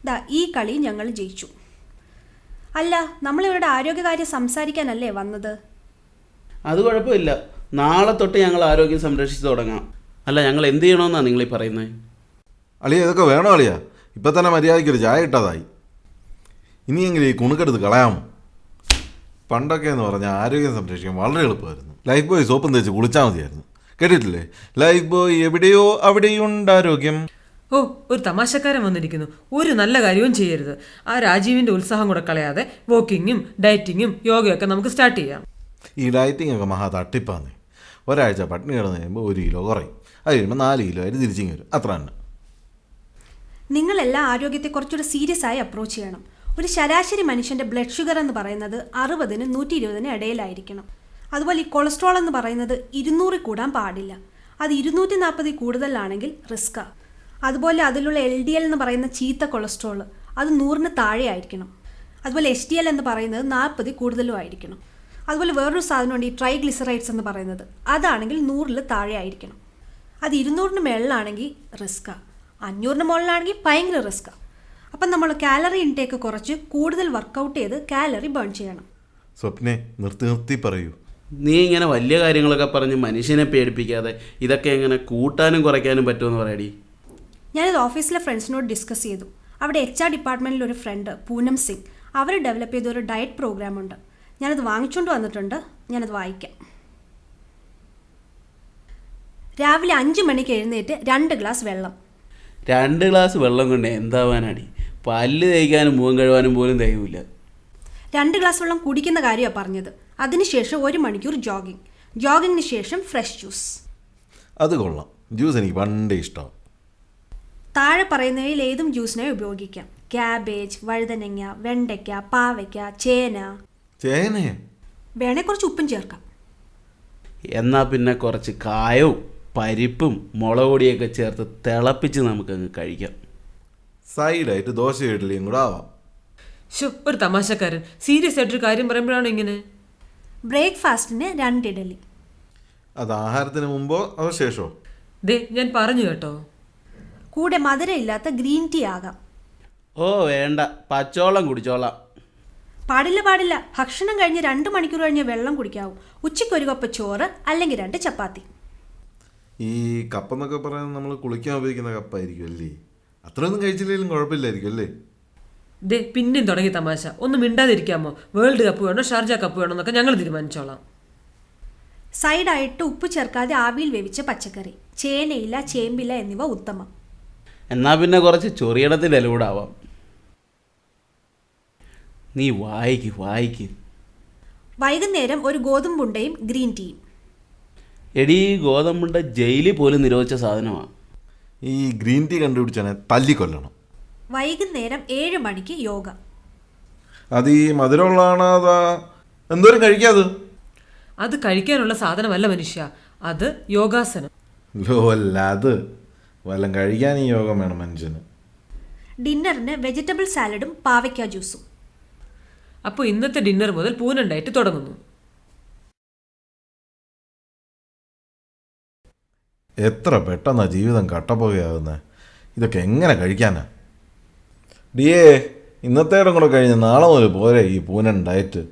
ദാ ഈ കളി ഞങ്ങൾ ജയിച്ചു. അല്ല, നമ്മളിവരുടെ ആരോഗ്യകാര്യം സംസാരിക്കാനല്ലേ വന്നത്? അത് കുഴപ്പമില്ല, നാളെ തൊട്ട് ഞങ്ങൾ ആരോഗ്യം സംരക്ഷിച്ച് തുടങ്ങാം. അല്ല, ഞങ്ങൾ എന്ത് ചെയ്യണമെന്നാണ് നിങ്ങളീ പറയുന്നത്? അളിയ ഇതൊക്കെ വേണോ അളിയ? ഇപ്പം തന്നെ മര്യാദയ്ക്കൊരു ചായ ഇട്ടതായി. ഇനിയെങ്കിലും ഈ കുണുക്കെടുത്ത് കളയാമോ? പണ്ടൊക്കെ എന്ന് പറഞ്ഞാൽ ആരോഗ്യം സംരക്ഷിക്കാൻ വളരെ എളുപ്പമായിരുന്നു. ലൈഫ് ബോയ് സോപ്പും തേച്ച് കുളിച്ചാൽ മതിയായിരുന്നു. കേട്ടിട്ടില്ലേ? ലൈഫ് ബോയ് എവിടെയോ അവിടെയുണ്ട് ആരോഗ്യം. ഓ, ഒരു തമാശക്കാരൻ വന്നിരിക്കുന്നു. ഒരു നല്ല കാര്യവും ചെയ്യരുത്. ആ രാജീവിൻ്റെ ഉത്സാഹം കൂടെ കളയാതെ വോക്കിങ്ങും ഡയറ്റിങ്ങും യോഗയൊക്കെ നമുക്ക് സ്റ്റാർട്ട് ചെയ്യാം. ഈ ഡയറ്റിംഗ് ഒക്കെ മഹാ തട്ടിപ്പാന്നേ. ഒരാഴ്ച പട്ടിണി കിടന്ന് കഴിയുമ്പോൾ 1 കിലോ കുറയും. അത് കഴിയുമ്പോൾ 4 കിലോ ആയിട്ട് തിരിച്ചിങ്ങ് വരും. അത്ര തന്നെ. നിങ്ങളെല്ലാം ആരോഗ്യത്തെ കുറച്ചുകൂടെ സീരിയസ് ആയി അപ്രോച്ച് ചെയ്യണം. ഒരു ശരാശരി മനുഷ്യൻ്റെ ബ്ലഡ് ഷുഗർ എന്ന് പറയുന്നത് 60-നും 120-നും ഇടയിലായിരിക്കണം. അതുപോലെ ഈ കൊളസ്ട്രോൾ എന്ന് പറയുന്നത് 200 കൂടാൻ പാടില്ല. അത് 240 കൂടുതലാണെങ്കിൽ റിസ്ക്കാണ്. അതുപോലെ അതിലുള്ള LDL എന്ന് പറയുന്ന ചീത്ത കൊളസ്ട്രോൾ അത് 100-ന് താഴെ ആയിരിക്കണം. അതുപോലെ HDL എന്ന് പറയുന്നത് 40 കൂടുതലും ആയിരിക്കണം. അതുപോലെ വേറൊരു സാധനമുണ്ട്, ഈ ട്രൈഗ്ലിസറൈഡ്സ് എന്ന് പറയുന്നത്. അതാണെങ്കിൽ 100-ൽ താഴെ ആയിരിക്കണം. അത് 200-ന് മുകളിലാണെങ്കിൽ റിസ്ക്കാണ്. 500-ന് മുകളിലാണെങ്കിൽ ഭയങ്കര റിസ്ക്കാണ്. അപ്പം നമ്മൾ കാലറി ഇൻടേക്ക് കുറച്ച് കൂടുതൽ വർക്കൗട്ട് ചെയ്ത് കാലറി ബേൺ ചെയ്യണം. സ്വപ്നെ നിർത്തി പറയൂ. നീ ഇങ്ങനെ വലിയ കാര്യങ്ങളൊക്കെ പറഞ്ഞ് മനുഷ്യനെ പേടിപ്പിക്കാതെ ഇതൊക്കെ എങ്ങനെ കൂട്ടാനും കുറയ്ക്കാനും പറ്റുമെന്ന് പറയടി. ഞാനിത് ഓഫീസിലെ ഫ്രണ്ട്സിനോട് ഡിസ്കസ് ചെയ്തു. അവിടെ HR ഡിപ്പാർട്ട്മെൻറ്റിൽ ഒരു ഫ്രണ്ട് പൂനം സിംഗ്, അവർ ഡെവലപ്പ് ചെയ്ത ഒരു ഡയറ്റ് പ്രോഗ്രാമുണ്ട്. ഞാനത് വാങ്ങിച്ചുകൊണ്ട് വന്നിട്ടുണ്ട്. ഞാനത് വായിക്കാം. രാവിലെ 5 മണിക്ക് എഴുന്നേറ്റ് 2 ഗ്ലാസ് വെള്ളം. 2 ഗ്ലാസ് വെള്ളം കൊണ്ട് എന്താവാനാടി? പല്ല് തേയ്ക്കാനും മുഖം കഴുകാനും പോലും തികയില്ല. 2 ഗ്ലാസ് വെള്ളം കുടിക്കുന്ന കാര്യമാണ് പറഞ്ഞത്. അതിനുശേഷം 1 മണിക്കൂർ ജോഗിങ്ങിന് ശേഷം ഫ്രഷ് ജ്യൂസ്. അത് കൊള്ളാം. ജ്യൂസ് എനിക്ക് പണ്ടേ ഇഷ്ടമാണ്. താഴെ പറയുന്നവയിൽ ഏതും ജ്യൂസിനായി ഉപയോഗിക്കാം. ക്യാബേജ്, വഴുതനങ്ങ, വെണ്ടയ്ക്ക, പാവയ്ക്ക, ചേനയോ? വേണേ കുറച്ച് ഉപ്പും ചേർക്കാം. എന്നാൽ പിന്നെ കുറച്ച് കായവും പരിപ്പും മുളക് പൊടിയൊക്കെ ചേർത്ത് തിളപ്പിച്ച് നമുക്കങ്ങ് കഴിക്കാം. സൈഡായിട്ട് ദോശ ഇഡ്ഡലിയും കൂടെ ആവാം. ഒരു തമാശക്കാരൻ സീരിയസ് ആയിട്ടൊരു കാര്യം പറയുമ്പോഴാണ് ഇങ്ങനെ. ബ്രേക്ക്ഫാസ്റ്റിന് 2 ഇഡലി. അത് ആഹാരത്തിന് മുമ്പോ അതോ ശേഷമോ? ദേ, ഞാൻ പറഞ്ഞു കേട്ടോ. കൂടെ മധുരമില്ലാത്ത ഗ്രീൻ ടീ ആകാം. ഓ വേണ്ട, പച്ചവെള്ളം കുടിച്ചോളാം. പാടില്ല. ഭക്ഷണം കഴിഞ്ഞ് 2 മണിക്കൂർ കഴിഞ്ഞ് വെള്ളം കുടിക്കാവൂ. ഉച്ചയ്ക്ക് 1 കപ്പ് ചോറ് അല്ലെങ്കിൽ 2 ചപ്പാത്തി. ഈ കപ്പെന്നൊക്കെ പറയുന്നത് നമ്മൾ കുളിക്കാൻ ഉപയോഗിക്കുന്ന കപ്പായിരിക്കും അല്ലേ? അത്രയൊന്നും കഴിച്ചില്ലെങ്കിലും കുഴപ്പമില്ലായിരിക്കും അല്ലേ? ദേ, പിന്നെയും തുടങ്ങി തമാശ. ഒന്ന് മിണ്ടാതിരിക്കാമോ? വേൾഡ് കപ്പ് വേണോ ഷാർജ കപ്പ് വേണോ എന്നൊക്കെ ഞങ്ങൾ തീരുമാനിച്ചോളാം. സൈഡായിട്ട് ഉപ്പ് ചേർക്കാതെ ആവിയിൽ വേവിച്ച പച്ചക്കറി, ചേനയില, ചേമ്പില എന്നിവ ഉത്തമം. എന്നാൽ പിന്നെ കുറച്ച് ചൊറിയണത്തിൻ്റെ ഇലൂടാവാം. നീ വായിക്ക്. വൈകുന്നേരം ഒരു ഗോതമ്പുണ്ടയും ഗ്രീൻ ടീയും. എടീ, ഗോതമ്പുണ്ട ജയിലിൽ പോലും നിരോധിച്ച സാധനമാണ്. ഈ ഗ്രീൻ ടീ കണ്ടുപിടിച്ചാണ് തല്ലിക്കൊല്ലണം. വൈകുന്നേരം 7 മണിക്ക് യോഗ. അത് ഈ മധുരമുള്ളതാണോ അതാ എന്തോരം കഴിക്കാത്? അത് കഴിക്കാനുള്ള സാധനമല്ല മനുഷ്യ, അത് യോഗാസനം. അല്ല, അത് വല്ലം കഴിക്കാൻ ഈ യോഗം വേണം മനുഷ്യന്. ഡിന്നറിന് വെജിറ്റബിൾ സാലഡും പാവയ്ക്ക ജ്യൂസും. അപ്പോൾ ഇന്നത്തെ ഡിന്നർ മുതൽ പൂനം ഡയറ്റ് തുടങ്ങുന്നു. എത്ര പെട്ടെന്നാ ജീവിതം കട്ടപ്പുകയാകുന്നത്. ഇതൊക്കെ എങ്ങനെ കഴിക്കാനാ? ഡിയേ, ഇന്നത്തേടും കൂടെ കഴിഞ്ഞ് നാളെ മുതൽ പോരെ ഈ പൂനൻ ഡയറ്റ്?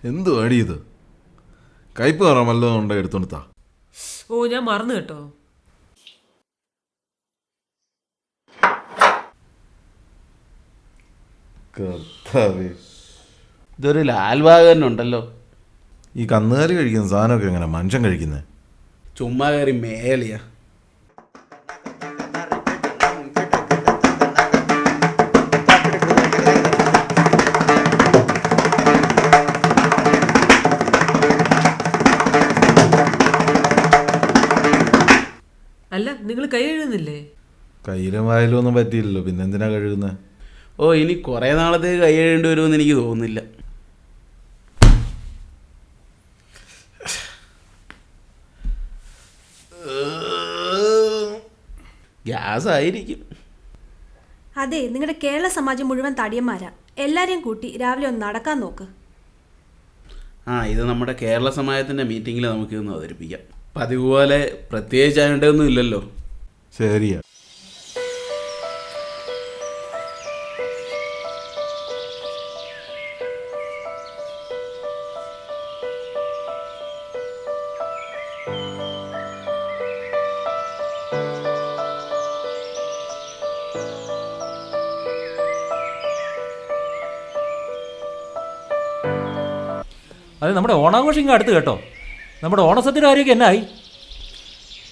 എന്തു അടി ഇത്? കയ്പ് കയറാൻ വല്ലതും ഉണ്ടോ? എടുത്തോണ്ടാ. ഓ, ഞാൻ മറന്നു കേട്ടോ. കർത്താവേ. ഇതൊരു ലാൽബാഗനുണ്ടല്ലോ. ഈ കന്നുകാലി കഴിക്കുന്ന സാധനമൊക്കെ എങ്ങനെ മനുഷ്യൻ കഴിക്കുന്നത്? ചുമ്മാ കയറി മേലിയ. അല്ല, നിങ്ങൾ കൈ എഴുതുന്നില്ലേ? കയ്യിലും വായിലും ഒന്നും പറ്റിയില്ലല്ലോ, പിന്നെ എന്തിനാ കഴുകുന്നത്? ഓ, ഇനി കുറേ നാളത്തേക്ക് കൈ എഴുതേണ്ടി വരുമെന്ന് എനിക്ക് തോന്നുന്നില്ല. ഗ്യാസ് ആയിരിക്കും. അതെ, നിങ്ങളുടെ കേരള സമാജം മുഴുവൻ തടിയന്മാരാ. എല്ലാരെയും കൂട്ടി രാവിലെ ഒന്ന് നടക്കാൻ നോക്ക്. ഇത് നമ്മുടെ കേരള സമാജത്തിൻ്റെ മീറ്റിങ്ങിൽ നമുക്കിതൊന്ന് അവതരിപ്പിക്കാം. പതിവ് പോലെ പ്രത്യേകിച്ച് ആയതൊന്നും ഇല്ലല്ലോ. ശരിയാ. അത് നമ്മുടെ ഓണാഘോഷം ഇങ്ങ് അടുത്ത് കേട്ടോ. നമ്മുടെ ഓണസദ്യയുടെ കാര്യമൊക്കെ എന്നായി?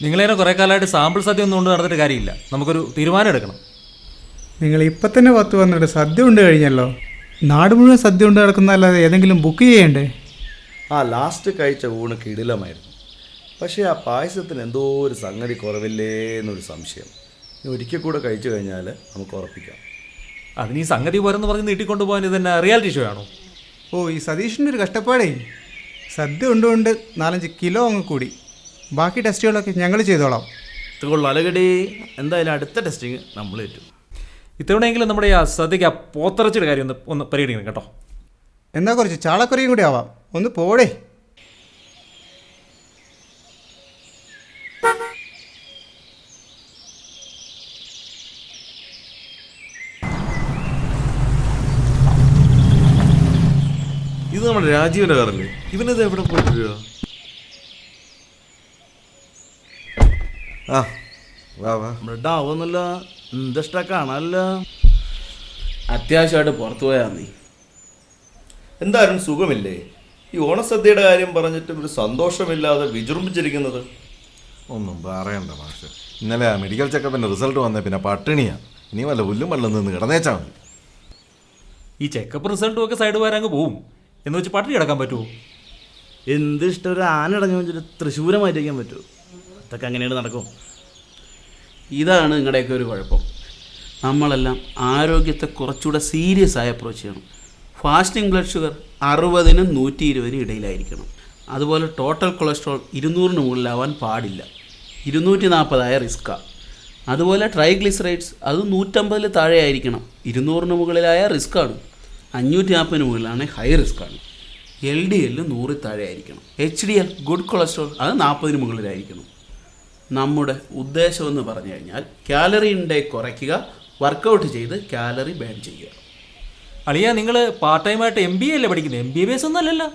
നിങ്ങളേനെ കുറേ കാലമായിട്ട് സാമ്പിൾ സദ്യ ഒന്നും കൊണ്ട് നടന്നിട്ട് കാര്യമില്ല. നമുക്കൊരു തീരുമാനം എടുക്കണം. നിങ്ങൾ ഇപ്പം തന്നെ 10 വന്നിട്ട് സദ്യ ഉണ്ട് കഴിഞ്ഞല്ലോ. നാട് മുഴുവൻ സദ്യ ഉണ്ട് നടക്കുന്നതല്ലാതെ ഏതെങ്കിലും ബുക്ക് ചെയ്യണ്ടേ? ലാസ്റ്റ് കഴിച്ച ഊണ് കിടിലമായിരുന്നു. പക്ഷേ ആ പായസത്തിന് എന്തോ ഒരു സംഗതി കുറവില്ലേ എന്നൊരു സംശയം. ഒരിക്കൽ കൂടെ കഴിച്ചു കഴിഞ്ഞാൽ നമുക്ക് ഉറപ്പിക്കാം. അതിന് ഈ സംഗതി പോരെന്ന് പറഞ്ഞ് നീട്ടിക്കൊണ്ടു പോകാൻ ഇതന്നെ റിയാലിറ്റി ഷോ ആണോ? ഓ, ഈ സതീഷിൻ്റെ ഒരു കഷ്ടപ്പാടേ. സദ്യ കൊണ്ടുകൊണ്ട് 4-5 കിലോ അങ്ങ് കൂടി. ബാക്കി ടെസ്റ്റുകളൊക്കെ ഞങ്ങൾ ചെയ്തോളാം. ഇതുകൊള്ള അലകടി. എന്തായാലും അടുത്ത ടെസ്റ്റിങ് നമ്മൾ ഏറ്റു. ഇത്തവണയെങ്കിലും നമ്മുടെ ആ സദ്യക്ക് ആ പോത്തിറച്ചിയുടെ കാര്യം ഒന്ന് പരിഗണിക്കണം കേട്ടോ. എന്നാൽ കുറച്ച് ചാളക്കറിയും കൂടി ആവാം. ഒന്ന് പോടേ. ഇത് നമ്മുടെ രാജീവിന്റെ കാറല്ലേ? ഇവനിത് എവിടെ പോയിട്ടില്ല? വാ വാ. ബ്രെഡ് ആവുന്നില്ല. എന്തിഷ്ട കാണാനല്ല. അത്യാവശ്യമായിട്ട് പുറത്തു പോയാൽ നീ. എന്തായാലും സുഖമില്ലേ? ഈ ഓണസദ്യയുടെ കാര്യം പറഞ്ഞിട്ട് ഒരു സന്തോഷമില്ലാതെ വിജൃംഭിച്ചിരിക്കുന്നത്. ഒന്നും പറയണ്ട മാഷെ. ഇന്നലെ മെഡിക്കൽ ചെക്കപ്പിന്റെ റിസൾട്ട് വന്നേ പിന്നെ പട്ടിണിയാ. ഇനി വല്ല പുല്ലും വെള്ളം നിന്ന് കിടന്നേച്ചാ മതി. ഈ ചെക്കപ്പ് റിസൾട്ടും ഒക്കെ സൈഡ് വരാങ്ങ് പോവും എന്ന് വെച്ച് പട്ടിണി കിടക്കാൻ പറ്റുമോ? എന്തിഷ്ടം ഒരു ആനടഞ്ഞു വെച്ചിട്ട് തൃശ്ശൂരമായിട്ടിരിക്കാൻ പറ്റുമോ? ഇതൊക്കെ അങ്ങനെയാണ് നടക്കും. ഇതാണ് നിങ്ങളുടെയൊക്കെ ഒരു കുഴപ്പം. നമ്മളെല്ലാം ആരോഗ്യത്തെ കുറച്ചുകൂടെ സീരിയസ് ആയി അപ്രോച്ച് ചെയ്യണം. ഫാസ്റ്റിംഗ് ബ്ലഡ് ഷുഗർ 60-നും 120-നും ഇടയിലായിരിക്കണം. അതുപോലെ ടോട്ടൽ കൊളസ്ട്രോൾ 200-ന് മുകളിലാവാൻ പാടില്ല. 240 റിസ്ക്കാണ്. അതുപോലെ ട്രൈഗ്ലിസറൈഡ്സ് അത് 150-ൽ താഴെ ആയിരിക്കണം. 200-ന് മുകളിലായ റിസ്ക്കാണ്. 540-ന് മുകളിലാണ് ഹൈ റിസ്ക്കാണ്. LDL 100-ൽ താഴെ ആയിരിക്കണം. HDL ഗുഡ് കൊളസ്ട്രോൾ അത് 40-ന് മുകളിലായിരിക്കണം. നമ്മുടെ ഉദ്ദേശമെന്ന് പറഞ്ഞു കഴിഞ്ഞാൽ കാലറി ഇൻടേക്ക് കുറയ്ക്കുക, വർക്കൗട്ട് ചെയ്ത് കാലറി ബേൺ ചെയ്യുക. അളിയ, നിങ്ങൾ പാർട്ട് ടൈമായിട്ട് MBA അല്ലേ പഠിക്കുന്നത്? MBBS ഒന്നും അല്ലല്ലോ.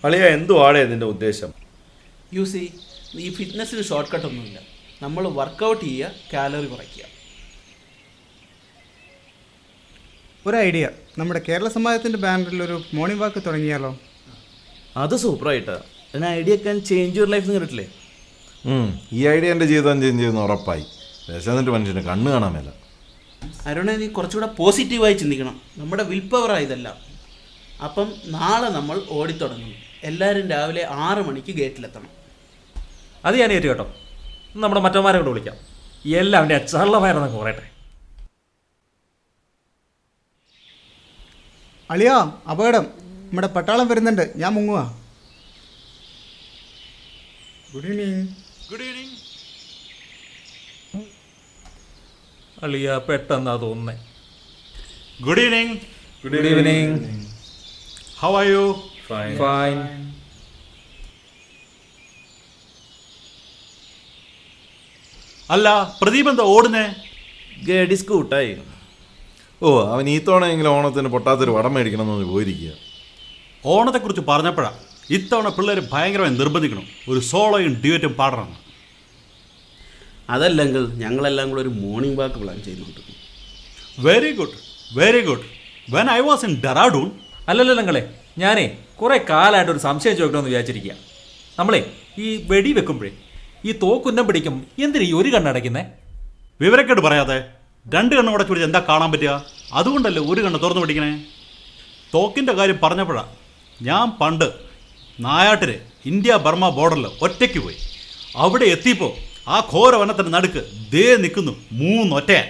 അളിയ, എന്തുവാടേ നിന്റെ ഉദ്ദേശം? ഈ ഫിറ്റ്നസ്സിന് ഷോർട്ട് കട്ടൊന്നുമില്ല. നമ്മൾ വർക്കൗട്ട് ചെയ്യുക, കാലറി കുറയ്ക്കുക. ഒരു ഐഡിയ. നമ്മുടെ കേരള സമാജത്തിൻ്റെ ബാനറിൽ ഒരു മോർണിംഗ് വാക്ക് തുടങ്ങിയാലോ? അത് സൂപ്പറായിട്ടാ. എന്നെ ഐഡിയ ഒക്കെ ചേഞ്ച് യുവർ ലൈഫ് കേട്ടിട്ടില്ലേ? ഈ ഐഡിയ എൻ്റെ ജീവിതം ചേഞ്ച് ചെയ്യുന്ന ഉറപ്പായി. വിശന്നിട്ട് മനുഷ്യന് കണ്ണ് കാണാൻ മേല. അരുണേ, നീ കുറച്ചുകൂടെ പോസിറ്റീവായി ചിന്തിക്കണം. നമ്മുടെ വിൽ പവറാണ് ഇതെല്ലാം. അപ്പം നാളെ നമ്മൾ ഓടിത്തുടങ്ങും. എല്ലാവരും രാവിലെ 6 മണിക്ക് ഗേറ്റിലെത്തണം. അത് ഞാൻ ഏറ്റു കേട്ടോ. നമ്മുടെ മറ്റന്മാരെ കൊണ്ട് വിളിക്കാം. എല്ലാം അവൻ്റെ ചള്ളമായിരുന്നൊക്കെ പറയട്ടെ. അളിയാ, അപകടം. നമ്മുടെ പട്ടാളം വരുന്നുണ്ട്. ഞാൻ മുങ്ങുക. Good evening. അളിയ, പെട്ടെന്നാ തോന്നുന്നേ. Good evening. Good evening. How are you? Fine. അല്ല, പ്രദീപ് എന്താ ഓടുന്നേ? ഗഡിസ്ക് കൂട്ടായി. അവൻ ഈ തവണയെങ്കിലും ഓണത്തിന് പൊട്ടാത്തൊരു വടം മേടിക്കണമെന്ന് പോയിരിക്കുക. ഓണത്തെക്കുറിച്ച് പറഞ്ഞപ്പോഴാണ് ഇത്തവണ പിള്ളേർ ഭയങ്കരമായി നിർബന്ധിക്കണം, ഒരു സോളോയും ഡ്യുവറ്റും പാടണം. അതല്ലെങ്കിൽ ഞങ്ങളെല്ലാം കൂടെ ഒരു മോർണിംഗ് വാക്ക് പ്ലാൻ ചെയ്യുന്നുണ്ട്. Very good, very good. When I was in Dehradun. അല്ലല്ലോ നിങ്ങളെ, ഞാനേ കുറേ കാലമായിട്ട് ഒരു സംശയം ചോദിക്കണമെന്ന് വിചാരിച്ചിരിക്കുക. നമ്മളെ ഈ വെടി വെക്കുമ്പോഴേ ഈ തോക്കുന്നം പിടിക്കും എന്തിനാ ഈ ഒരു കണ്ണടയ്ക്കുന്നേ? വിവരക്കേട് പറയാതെ 2 കണ്ണ് ഉടച്ചു പിടിച്ച് എന്താ കാണാൻ പറ്റുക? അതുകൊണ്ടല്ലേ ഒരു കണ്ണ് തുറന്നു പിടിക്കണേ. തോക്കിൻ്റെ കാര്യം പറഞ്ഞപ്പോഴാണ് ഞാൻ പണ്ട് നായാട്ടിൽ ഇന്ത്യ ബർമ ബോർഡറിൽ ഒറ്റയ്ക്ക് പോയി. അവിടെ എത്തിയപ്പോൾ ആ ഘോര വനത്തിൻ്റെ നടുക്ക് ദേ നിൽക്കുന്നു 3 ഒറ്റയാൻ.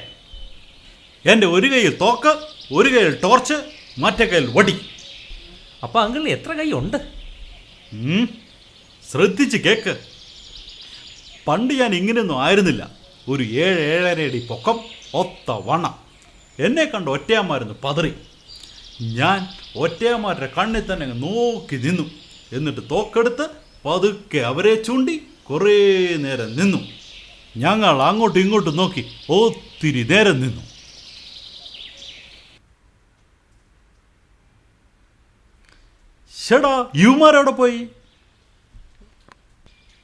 എൻ്റെ ഒരു കൈയിൽ തോക്ക്, ഒരു കൈയിൽ ടോർച്ച്, മറ്റേ കയ്യിൽ വടി. അപ്പം അങ്കിളിന് എത്ര കൈ ഉണ്ട്? ശ്രദ്ധിച്ച് കേക്ക്. പണ്ട് ഞാൻ ഇങ്ങനെയൊന്നും ആയിരുന്നില്ല. ഒരു 7-7.5 അടി പൊക്കം, ഒത്ത വണ്ണം. എന്നെ കണ്ട് ഒറ്റയന്മാരെന്ന് പതറി. ഞാൻ ഒറ്റയന്മാരുടെ കണ്ണിൽ തന്നെ അങ്ങ് നോക്കി നിന്നു. എന്നിട്ട് തോക്കെടുത്ത് പതുക്കെ അവരെ ചൂണ്ടി കുറേ നേരം നിന്നു. ഞങ്ങൾ അങ്ങോട്ടും ഇങ്ങോട്ടും നോക്കി ഒത്തിരി നേരം നിന്നു. ഷടാ, യുമാരവിടെ പോയി?